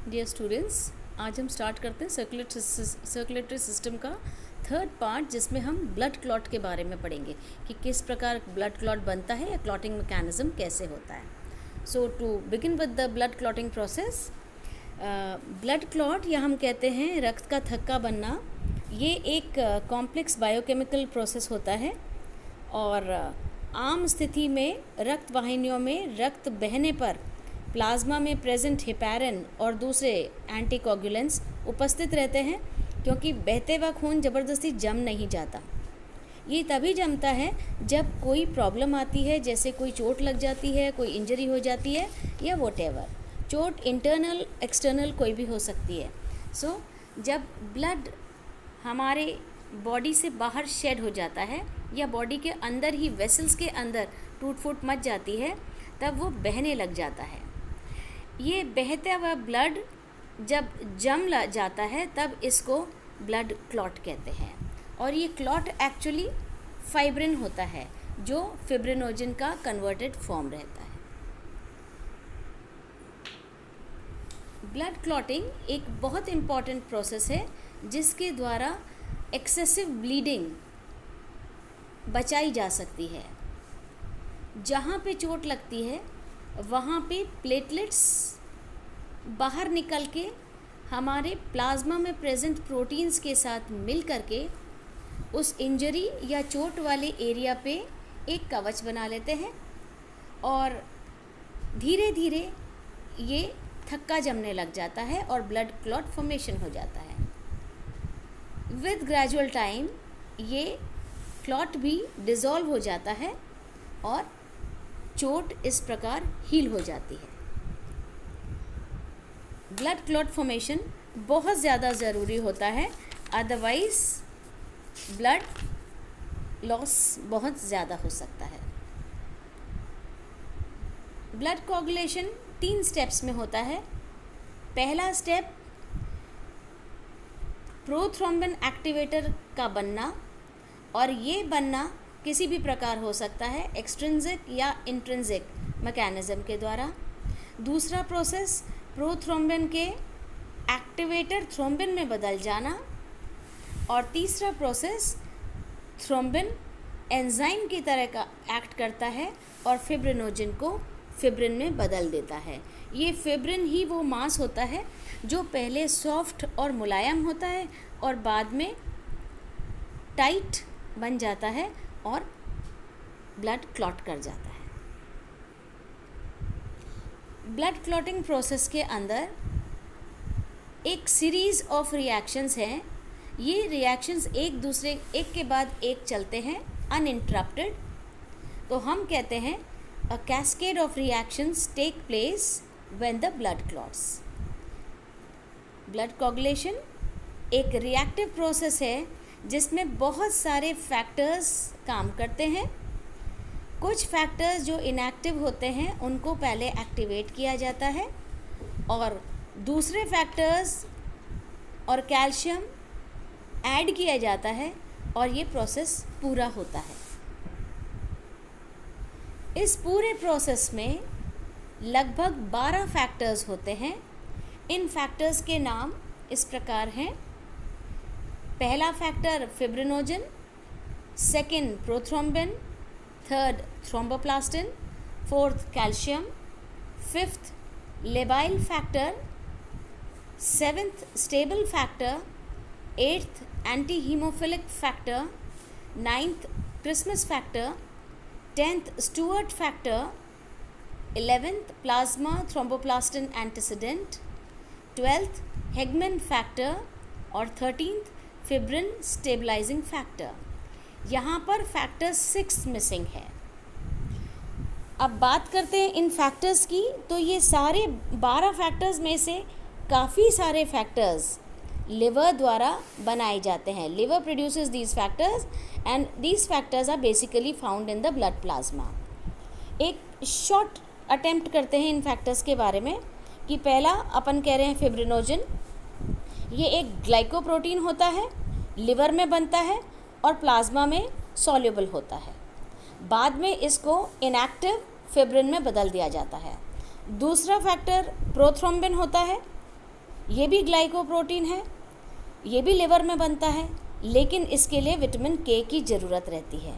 Dear students, आज हम start करते हैं सर्कुलेटरी सिस्टम का थर्ड पार्ट, जिसमें हम ब्लड क्लॉट के बारे में पढ़ेंगे कि किस प्रकार ब्लड क्लॉट बनता है या क्लॉटिंग मैकेनिज्म कैसे होता है। So to begin with the blood clotting process, blood clot या हम कहते हैं रक्त का थक्का बनना, ये एक कॉम्प्लेक्स बायोकेमिकल प्रोसेस होता है और आम स्थिति में रक्त वाहिनियों में रक्त बहने पर प्लाज्मा में प्रेजेंट हेपेरिन और दूसरे एंटीकोगुलेंट्स उपस्थित रहते हैं, क्योंकि बहते हुआ खून ज़बरदस्ती जम नहीं जाता। ये तभी जमता है जब कोई प्रॉब्लम आती है, जैसे कोई चोट लग जाती है, कोई इंजरी हो जाती है या वॉटेवर। चोट इंटरनल एक्सटर्नल कोई भी हो सकती है। सो जब ब्लड हमारे बॉडी से बाहर शेड हो जाता है या बॉडी के अंदर ही वेसल्स के अंदर टूट फूट मच जाती है, तब वो बहने लग जाता है। ये बहता हुआ ब्लड जब जम जाता है तब इसको ब्लड क्लॉट कहते हैं। और ये क्लॉट एक्चुअली फाइब्रिन होता है, जो फिब्रिनोजन का कन्वर्टेड फॉर्म रहता है। ब्लड क्लॉटिंग एक बहुत इम्पॉर्टेंट प्रोसेस है, जिसके द्वारा एक्सेसिव ब्लीडिंग बचाई जा सकती है। जहाँ पे चोट लगती है वहाँ पे प्लेटलेट्स बाहर निकल के हमारे प्लाज्मा में प्रेजेंट प्रोटीन्स के साथ मिल करके उस इंजरी या चोट वाले एरिया पे एक कवच बना लेते हैं और धीरे धीरे ये थक्का जमने लग जाता है और ब्लड क्लॉट फॉर्मेशन हो जाता है। विद ग्रेजुअल टाइम ये क्लॉट भी डिज़ोल्व हो जाता है और चोट इस प्रकार हील हो जाती है। ब्लड क्लॉट फॉर्मेशन बहुत ज़्यादा ज़रूरी होता है, अदरवाइज़ ब्लड लॉस बहुत ज़्यादा हो सकता है। ब्लड कोगुलेशन 3 स्टेप्स में होता है। पहला स्टेप प्रोथ्रोम्बिन एक्टिवेटर का बनना, और ये बनना किसी भी प्रकार हो सकता है, एक्सट्रिंसिक या इंट्रिंसिक मैकेनिज्म के द्वारा। दूसरा प्रोसेस प्रोथ्रोम्बिन के एक्टिवेटर थ्रोम्बिन में बदल जाना, और तीसरा प्रोसेस थ्रोम्बिन एंजाइम की तरह का एक्ट करता है और फिब्रिनोजन को फिब्रिन में बदल देता है। ये फिब्रिन ही वो मांस होता है जो पहले सॉफ्ट और मुलायम होता है और बाद में टाइट बन जाता है और ब्लड क्लॉट कर जाता है। ब्लड क्लॉटिंग प्रोसेस के अंदर एक सीरीज़ ऑफ रिएक्शंस हैं। ये रिएक्शंस एक के बाद एक चलते हैं अनइंटरप्टेड, तो हम कहते हैं a cascade of reactions take place when the blood clots. Blood coagulation एक रिएक्टिव प्रोसेस है जिसमें बहुत सारे फैक्टर्स काम करते हैं। कुछ फैक्टर्स जो इनएक्टिव होते हैं उनको पहले एक्टिवेट किया जाता है और दूसरे फैक्टर्स और कैल्शियम ऐड किया जाता है और ये प्रोसेस पूरा होता है। इस पूरे प्रोसेस में लगभग 12 फैक्टर्स होते हैं। इन फैक्टर्स के नाम इस प्रकार हैं। पहला factor fibrinogen, second prothrombin, third thromboplastin, fourth calcium, fifth labile factor, seventh stable factor, eighth anti haemophilic factor, ninth Christmas factor, 10th Stuart factor, 11th plasma thromboplastin antecedent, 12th Hageman factor और 13th fibrin stabilizing factor. यहाँ पर factor 6 missing है। अब बात करते हैं इन factors की, तो ये सारे 12 फैक्टर्स में से काफ़ी सारे फैक्टर्स लिवर द्वारा बनाए जाते हैं। Liver produces these factors and these factors are basically found in the blood plasma. एक शॉर्ट अटेम्प्ट करते हैं इन फैक्टर्स के बारे में कि पहला अपन कह रहे हैं फिब्रिनोजन। ये एक ग्लाइकोप्रोटीन होता है, लिवर में बनता है और प्लाज्मा में सॉल्युबल होता है। बाद में इसको इनएक्टिव फिब्रिन में बदल दिया जाता है। दूसरा फैक्टर प्रोथ्रोम्बिन होता है, ये भी ग्लाइकोप्रोटीन है, ये भी लिवर में बनता है, लेकिन इसके लिए विटामिन के की ज़रूरत रहती है।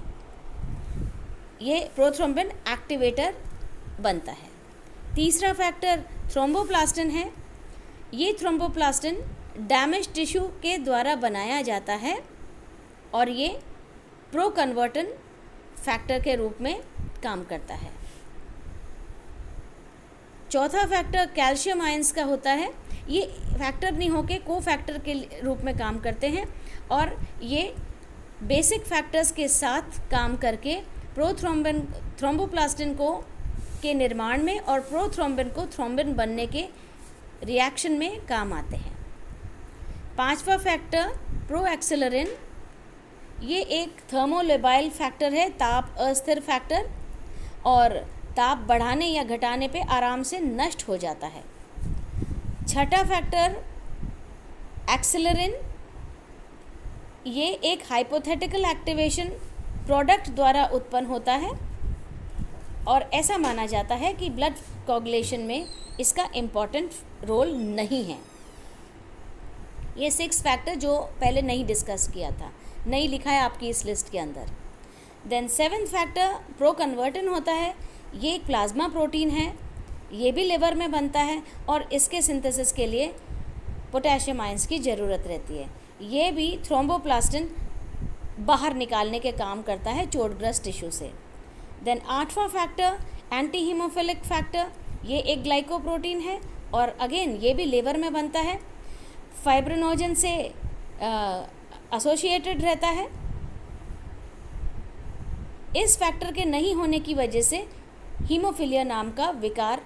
ये प्रोथ्रोम्बिन एक्टिवेटर बनता है। तीसरा फैक्टर थ्रोम्बोप्लास्टिन है। ये थ्रोम्बोप्लास्टिन डैमेज टिश्यू के द्वारा बनाया जाता है और ये प्रोकन्वर्टन फैक्टर के रूप में काम करता है। चौथा फैक्टर कैल्शियम आयंस का होता है। ये फैक्टर नहीं होके को फैक्टर के रूप में काम करते हैं और ये बेसिक फैक्टर्स के साथ काम करके थ्रोम्बोप्लास्टिन के निर्माण में और प्रोथ्रोम्बिन को थ्रोम्बिन बनने के रिएक्शन में काम आते हैं। पांचवा फैक्टर प्रोएक्सेलरिन, ये एक थर्मोलेबाइल फैक्टर है, ताप अस्थिर फैक्टर, और ताप बढ़ाने या घटाने पे आराम से नष्ट हो जाता है। छठा फैक्टर एक्सेलरिन, ये एक हाइपोथेटिकल एक्टिवेशन प्रोडक्ट द्वारा उत्पन्न होता है और ऐसा माना जाता है कि ब्लड कोगुलेशन में इसका इम्पॉर्टेंट रोल नहीं है। ये 6 फैक्टर जो पहले नहीं डिस्कस किया था, नहीं लिखा है आपकी इस लिस्ट के अंदर। देन 7th फैक्टर प्रोकन्वर्टन होता है। ये एक प्लाज्मा प्रोटीन है, ये भी लिवर में बनता है और इसके सिंथेसिस के लिए पोटेशियम आयंस की ज़रूरत रहती है। ये भी थ्रोम्बोप्लास्टिन बाहर निकालने के काम करता है चोटग्रस्त टिश्यू से। देन 8वां फैक्टर एंटी हीमोफिलिक फैक्टर, ये एक ग्लाइकोप्रोटीन है और अगेन ये भी लिवर में बनता है, फाइब्रिनोजन से एसोसिएटेड रहता है। इस फैक्टर के नहीं होने की वजह से हीमोफिलिया नाम का विकार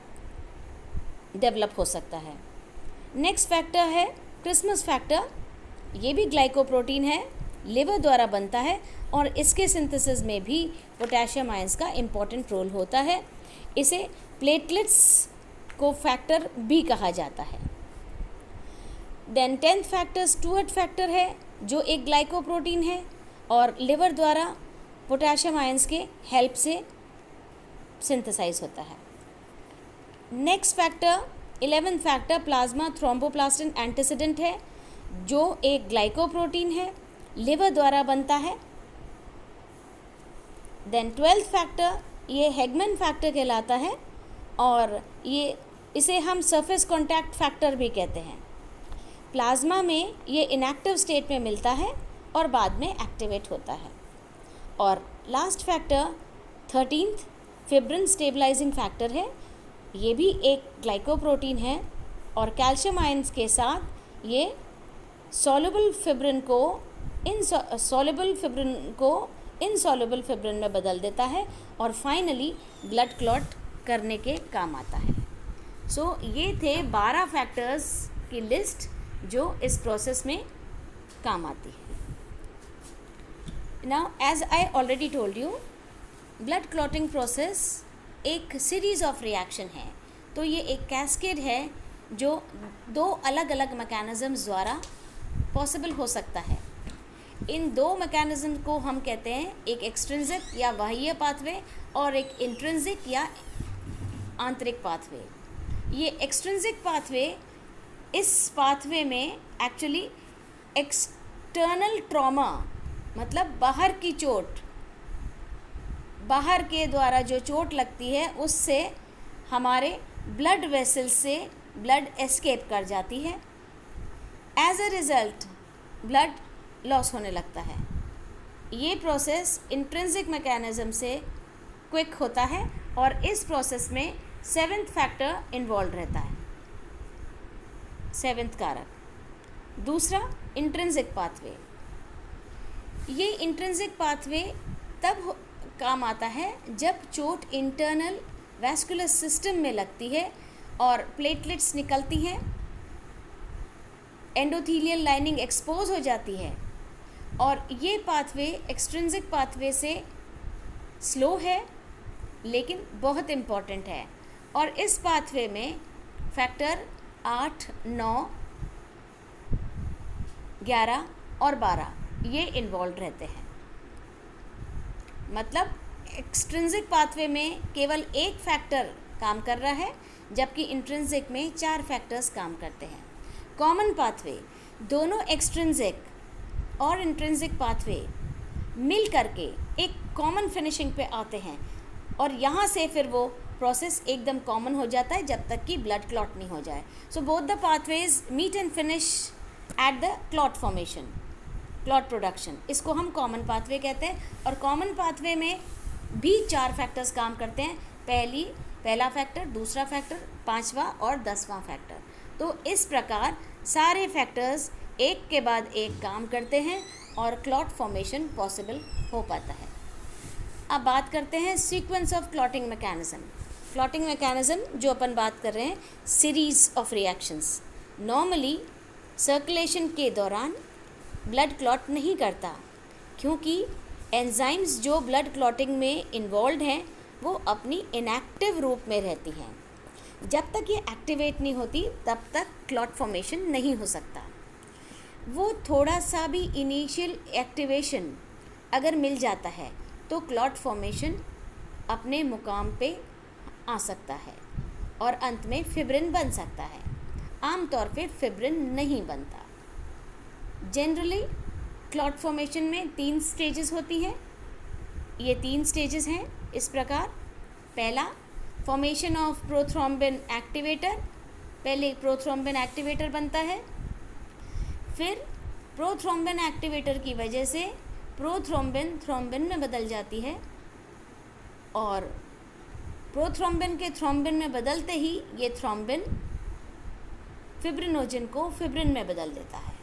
डेवलप हो सकता है। नेक्स्ट फैक्टर है क्रिसमस फैक्टर, ये भी ग्लाइकोप्रोटीन है, लिवर द्वारा बनता है और इसके सिंथेसिस में भी पोटेशियम आयंस का इम्पॉर्टेंट रोल होता है। इसे प्लेटलेट्स को फैक्टर भी कहा जाता है। Then 10th factor Stuart factor है, जो एक ग्लाइकोप्रोटीन है और लिवर द्वारा पोटेशियम आयंस के हेल्प से सिंथेसाइज होता है। Next factor 11th factor plasma thromboplastin antecedent है, जो एक ग्लाइकोप्रोटीन है, लिवर द्वारा बनता है। देन 12th फैक्टर ये हेगमैन फैक्टर कहलाता है और इसे हम सरफेस कॉन्टैक्ट फैक्टर भी कहते हैं। प्लाज्मा में ये इनएक्टिव स्टेट में मिलता है और बाद में एक्टिवेट होता है। और last factor 13th fibrin stabilizing factor है, ये भी एक ग्लाइकोप्रोटीन है और कैल्शियम आयंस के साथ ये सॉल्युबल फिब्रिन को इनसॉल्युबल फिब्रिन में बदल देता है और फाइनली ब्लड क्लॉट करने के काम आता है। सो ये थे 12 फैक्टर्स की लिस्ट जो इस प्रोसेस में काम आती है। Now as I already told you, blood clotting process एक सीरीज़ ऑफ रिएक्शन है, तो ये एक कैस्केड है जो 2 अलग अलग मैकेनिज़म्स द्वारा पॉसिबल हो सकता है। इन 2 मैकेनिज़्म को हम कहते हैं एक एक्सट्रिंसिक या बाह्य पाथवे और एक इंट्रिंसिक या आंतरिक पाथवे। ये एक्सट्रिंसिक पाथवे, इस पाथवे में एक्चुअली एक्सटर्नल ट्रॉमा मतलब बाहर की चोट, बाहर के द्वारा जो चोट लगती है उससे हमारे ब्लड वेसल से ब्लड एस्केप कर जाती है। As a result blood loss होने लगता है। ये प्रोसेस इंट्रिंसिक मैकेनिज़्म से क्विक होता है और इस प्रोसेस में 7th फैक्टर इन्वॉल्व रहता है, 7th कारक। दूसरा इंट्रिंसिक पाथवे, ये इंट्रिंसिक पाथवे तब काम आता है जब चोट इंटरनल वैस्कुलर सिस्टम में लगती है और प्लेटलेट्स निकलती हैं, एंडोथीलियल लाइनिंग एक्सपोज हो जाती है और ये पाथवे एक्सट्रिंसिक पाथवे से स्लो है लेकिन बहुत इम्पॉर्टेंट है। और इस पाथवे में फैक्टर 8, 9, 11 और 12 ये इन्वॉल्व रहते हैं। मतलब एक्सट्रिंसिक पाथवे में केवल एक फैक्टर काम कर रहा है जबकि इंट्रिंसिक में 4 फैक्टर्स काम करते हैं। कॉमन पाथवे, दोनों एक्सट्रिंसिक और इंट्रिंसिक पाथवे मिल करके एक कॉमन फिनिशिंग पे आते हैं और यहाँ से फिर वो प्रोसेस एकदम कॉमन हो जाता है जब तक कि ब्लड क्लॉट नहीं हो जाए. So both the pathways meet and finish at the clot formation, clot production. इसको हम कॉमन पाथवे कहते हैं. और कॉमन पाथवे में भी 4 फैक्टर्स काम करते हैं. पहला फैक्टर, दूसरा फैक्टर, 5वां और 10वां फैक्टर. तो इस प्रकार सारे फैक्टर्स एक के बाद एक काम करते हैं और क्लॉट फॉर्मेशन पॉसिबल हो पाता है. अब बात करते हैं sequence of clotting mechanism. Clotting mechanism जो अपन बात कर रहे हैं, series of reactions. Normally circulation के दौरान ब्लड क्लॉट नहीं करता क्योंकि एंजाइम्स जो ब्लड क्लॉटिंग में इन्वॉल्व हैं वो अपनी इनएक्टिव रूप में रहती हैं. जब तक ये एक्टिवेट नहीं होती तब तक क्लॉट फॉर्मेशन नहीं हो सकता. वो थोड़ा सा भी इनिशियल एक्टिवेशन अगर मिल जाता है तो क्लॉट फॉर्मेशन अपने मुकाम पे आ सकता है और अंत में फिब्रिन बन सकता है. आमतौर पे फिब्रिन नहीं बनता. जनरली क्लॉट फॉर्मेशन में 3 स्टेजेस होती हैं. ये 3 स्टेजेस हैं इस प्रकार. पहला, फॉर्मेशन ऑफ प्रोथ्रोम्बिन एक्टिवेटर. पहले प्रोथ्रोम्बिन एक्टिवेटर बनता है, फिर प्रोथ्रोम्बिन एक्टिवेटर की वजह से प्रोथ्रोम्बिन थ्रोम्बिन में बदल जाती है और प्रोथ्रोम्बिन के थ्रोम्बिन में बदलते ही ये थ्रोम्बिन फिब्रिनोजन को फिब्रिन में बदल देता है.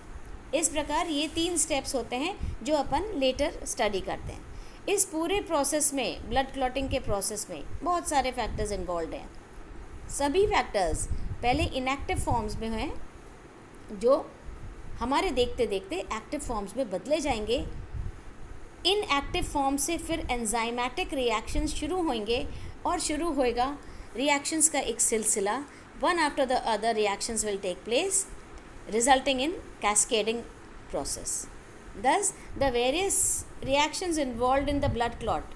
इस प्रकार ये 3 स्टेप्स होते हैं जो अपन लेटर स्टडी करते हैं. इस पूरे प्रोसेस में, ब्लड क्लॉटिंग के प्रोसेस में बहुत सारे फैक्टर्स इन्वॉल्व हैं. सभी फैक्टर्स पहले इनएक्टिव फॉर्म्स में हैं जो हमारे देखते देखते एक्टिव फॉर्म्स में बदले जाएंगे. इन एक्टिव फॉर्म से फिर एंजाइमेटिक रिएक्शंस शुरू होंगे और शुरू होएगा रिएक्शंस का एक सिलसिला. One after the other reactions will take place resulting in cascading process. Thus, the various reactions involved in the blood clot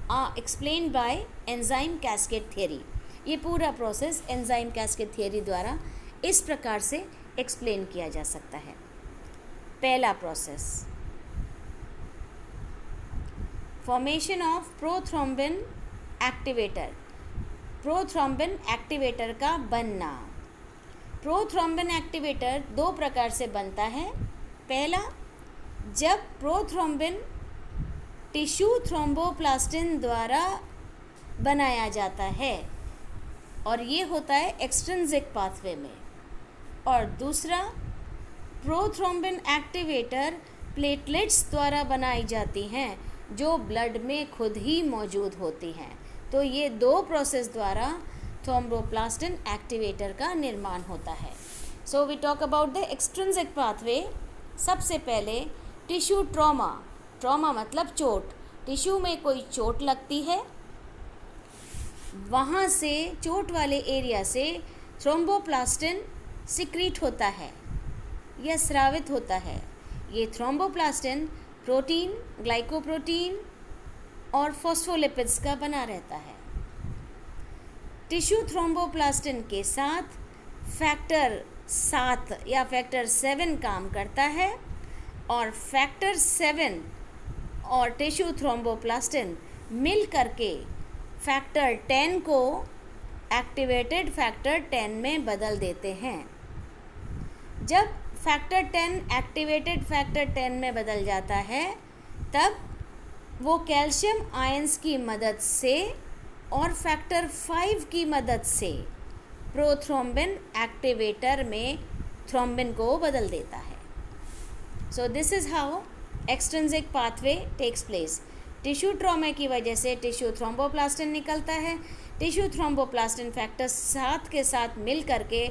are explained by enzyme cascade theory. ये पूरा प्रोसेस एंजाइम कैस्केड थियरी द्वारा इस प्रकार से explain किया जा सकता है. पहला process, formation of prothrombin activator. Prothrombin activator का बनना. प्रोथ्रोम्बिन एक्टिवेटर 2 प्रकार से बनता है. पहला, जब प्रोथ्रोम्बिन टिश्यू थ्रोम्बोप्लास्टिन द्वारा बनाया जाता है और ये होता है एक्सट्रिंसिक पाथवे में. और दूसरा, प्रोथ्रोम्बिन एक्टिवेटर प्लेटलेट्स द्वारा बनाई जाती हैं जो ब्लड में खुद ही मौजूद होती हैं. तो ये 2 प्रोसेस द्वारा थ्रोम्बोप्लास्टिन एक्टिवेटर का निर्माण होता है. So we talk about the extrinsic pathway. सबसे पहले टिश्यू ट्रॉमा. ट्रॉमा मतलब चोट. टिश्यू में कोई चोट लगती है, वहाँ से चोट वाले एरिया से थ्रोम्बोप्लास्टिन सिक्रीट होता है या स्रावित होता है. ये थ्रोम्बोप्लास्टिन प्रोटीन, ग्लाइकोप्रोटीन और फॉस्फोलिपिड्स का बना रहता है. टिश्यू थ्रोम्बोप्लास्टिन के साथ फैक्टर 7 या फैक्टर 7 काम करता है और फैक्टर 7 और टिश्यू थ्रोम्बोप्लास्टिन मिल करके फैक्टर 10 को एक्टिवेटेड फैक्टर 10 में बदल देते हैं. जब फैक्टर 10 एक्टिवेटेड फैक्टर 10 में बदल जाता है तब वो कैल्शियम आयंस की मदद से और फैक्टर 5 की मदद से प्रोथ्रोम्बिन एक्टिवेटर में थ्रोम्बिन को बदल देता है. So this is how extrinsic pathway takes place. Tissue trauma की वजह से टिश्यू थ्रोम्बोप्लास्टिन निकलता है. टिश्यू थ्रोम्बोप्लास्टिन फैक्टर 7 के साथ मिल करके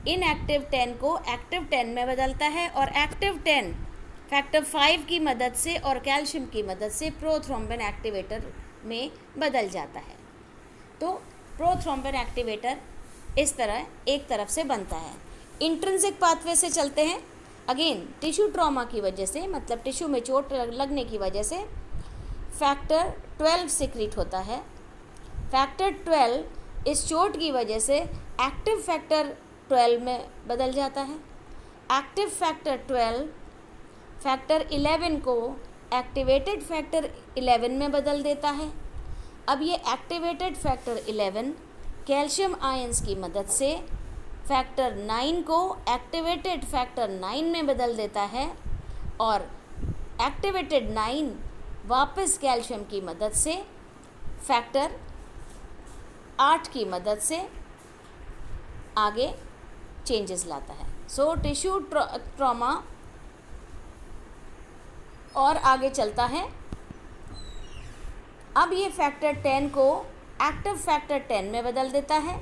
इनएक्टिव 10 को एक्टिव 10 में बदलता है और एक्टिव 10 फैक्टर 5 की मदद से और कैल्शियम की मदद से प्रोथ्रोम्बिन एक्टिवेटर में बदल जाता है. तो प्रोथ्रोम्बिन एक्टिवेटर इस तरह एक तरफ से बनता है. इंट्रिंसिक पाथवे से चलते हैं. अगेन टिश्यू ट्रॉमा की वजह से, मतलब टिश्यू में चोट लगने की वजह से फैक्टर 12 सिक्रीट होता है. फैक्टर 12 इस चोट की वजह से एक्टिव फैक्टर 12 में बदल जाता है। एक्टिव फैक्टर 12 फैक्टर 11 को एक्टिवेटेड फैक्टर 11 में बदल देता है। अब ये एक्टिवेटेड फैक्टर 11 कैल्शियम आयंस की मदद से फैक्टर 9 को एक्टिवेटेड फैक्टर 9 में बदल देता है और एक्टिवेटेड 9 वापस कैल्शियम की मदद से फैक्टर 8 की मदद से आगे चेंजेस लाता है। सो टिश्यू ट्रॉमा और आगे चलता है। अब ये फैक्टर 10 को एक्टिव फैक्टर 10 में बदल देता है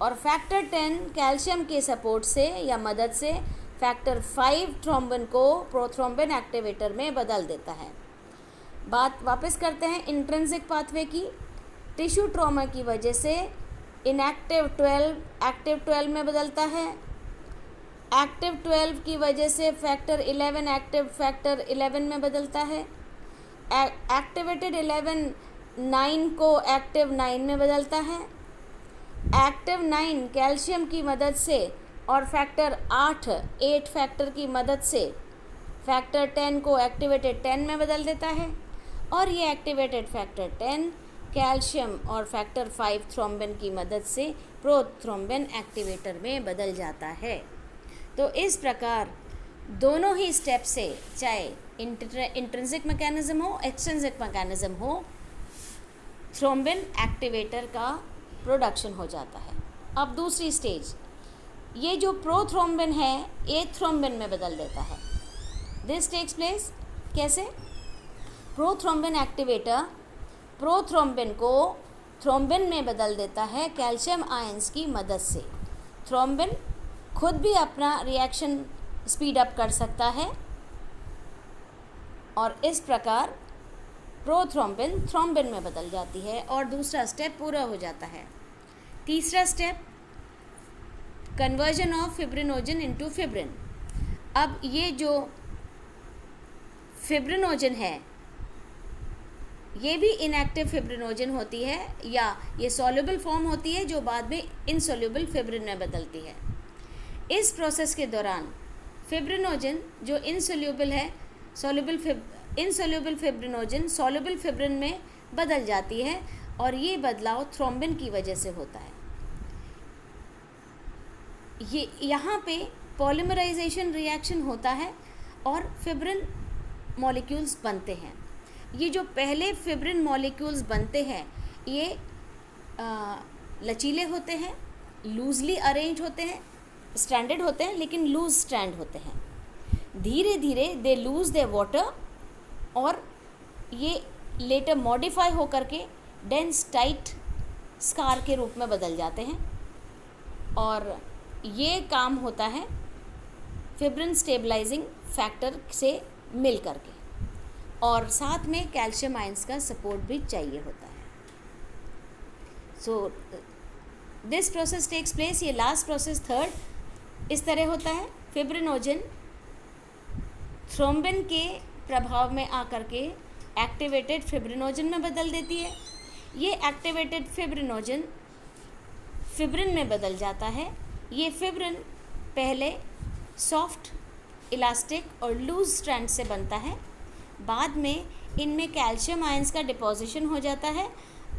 और फैक्टर 10 कैल्शियम के सपोर्ट से या मदद से फैक्टर 5 थ्रोम्बिन को प्रोथ्रोम्बिन एक्टिवेटर में बदल देता है। बात वापस करते हैं इंट्रिंसिक पाथवे की। टिश्यू ट्रॉमा की वजह से इनएक्टिव 12 एक्टिव 12 में बदलता है। एक्टिव 12 की वजह से फैक्टर 11 एक्टिव फैक्टर 11 में बदलता है। एक्टिवेटेड 11 9 को एक्टिव 9 में बदलता है। एक्टिव 9 कैल्शियम की मदद से और फैक्टर 8 फैक्टर की मदद से फैक्टर 10 को एक्टिवेटेड 10 में बदल देता है और ये एक्टिवेटेड फैक्टर 10 कैल्शियम और फैक्टर 5 थ्रोम्बिन की मदद से प्रोथ्रोम्बिन एक्टिवेटर में बदल जाता है। तो इस प्रकार दोनों ही स्टेप से, चाहे इंट्रिंसिक मैकेनिज्म हो एक्सट्रिंसिक मैकेनिज्म हो, थ्रोम्बिन एक्टिवेटर का प्रोडक्शन हो जाता है। अब दूसरी स्टेज, ये जो प्रोथ्रोम्बिन है ये थ्रोम्बिन में बदल देता है। दिस टेक्स प्लेस कैसे? प्रोथ्रोम्बिन एक्टिवेटर प्रोथ्रोम्बिन को थ्रोम्बिन में बदल देता है कैल्शियम आयंस की मदद से। थ्रोम्बिन खुद भी अपना रिएक्शन स्पीड अप कर सकता है और इस प्रकार प्रोथ्रोम्बिन थ्रोम्बिन में बदल जाती है और दूसरा स्टेप पूरा हो जाता है। तीसरा step, conversion of fibrinogen into fibrin. अब ये जो फिब्रिनोजन है ये भी इनएक्टिव फिब्रिनोजन होती है या ये सॉल्युबल फॉर्म होती है जो बाद में इनसॉल्युबल फिब्रिन में बदलती है। इस प्रोसेस के दौरान फिब्रिनोजन जो इनसॉल्युबल है इनसॉल्युबल फिब्रिनोजन सॉल्युबल फिब्रिन में बदल जाती है और ये बदलाव थ्रोम्बिन की वजह से होता है। ये यहाँ पे पॉलीमराइजेशन रिएक्शन होता है और फिब्रिन मॉलिक्यूल्स बनते हैं। ये जो पहले फिब्रिन मॉलिक्यूल्स बनते हैं ये लचीले होते हैं, लूजली अरेंज होते हैं, स्ट्रैंडेड होते हैं लेकिन लूज स्ट्रैंड होते हैं। धीरे धीरे दे लूज दे वाटर और ये लेटर मॉडिफाई होकर के डेंस टाइट स्कार के रूप में बदल जाते हैं और ये काम होता है फिब्रिन स्टेबलाइजिंग फैक्टर से मिल करके और साथ में कैल्शियम आयंस का सपोर्ट भी चाहिए होता है। So this process takes place, ये लास्ट प्रोसेस थर्ड इस तरह होता है। फिब्रिनोजन थ्रोम्बिन के प्रभाव में आकर के एक्टिवेटेड फिब्रिनोजन में बदल देती है। ये एक्टिवेटेड फिब्रिनोजन फिब्रिन में बदल जाता है। ये फिब्रिन पहले सॉफ्ट, इलास्टिक और लूज स्ट्रैंड से बनता है, बाद में इनमें कैल्शियम आयंस का डिपोजिशन हो जाता है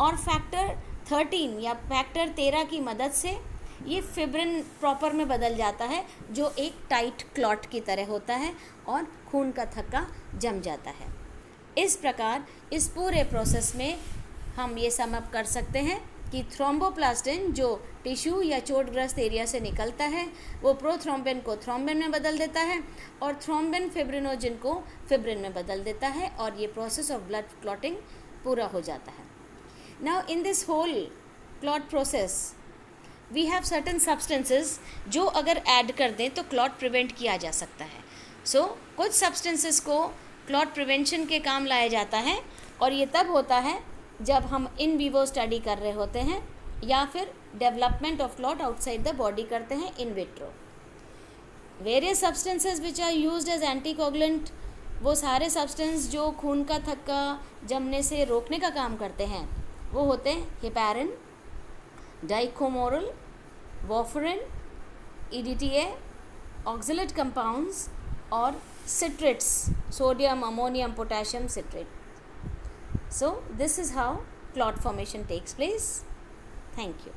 और फैक्टर 13 या फैक्टर 13 की मदद से ये फिब्रिन प्रॉपर में बदल जाता है जो एक टाइट क्लॉट की तरह होता है और खून का थक्का जम जाता है। इस प्रकार इस पूरे प्रोसेस में हम ये सम अप कर सकते हैं कि थ्रोम्बोप्लास्टिन जो टिश्यू या चोटग्रस्त एरिया से निकलता है वो प्रोथ्रोम्बिन को थ्रोम्बिन में बदल देता है और थ्रोम्बिन फिब्रिनोजन को फिब्रिन में बदल देता है और ये प्रोसेस ऑफ ब्लड क्लॉटिंग पूरा हो जाता है। Now in this whole clot process we have certain substances जो अगर ऐड कर दें तो क्लॉट प्रिवेंट किया जा सकता है। सो कुछ सब्सटेंसेस को क्लॉट प्रिवेंशन के काम लाया जाता है और ये तब होता है जब हम इन विवो स्टडी कर रहे होते हैं या फिर development of clot outside the body करते हैं in vitro. Various substances which are used as anticoagulant, वो सारे सब्सटेंस जो खून का थक्का जमने से रोकने का काम करते हैं वो होते हैं heparin, डाइकोमोरल, वाफरिन, EDTA, oxalate compounds, or citrates, sodium, ammonium, potassium citrate. So this is how clot formation takes place. Thank you.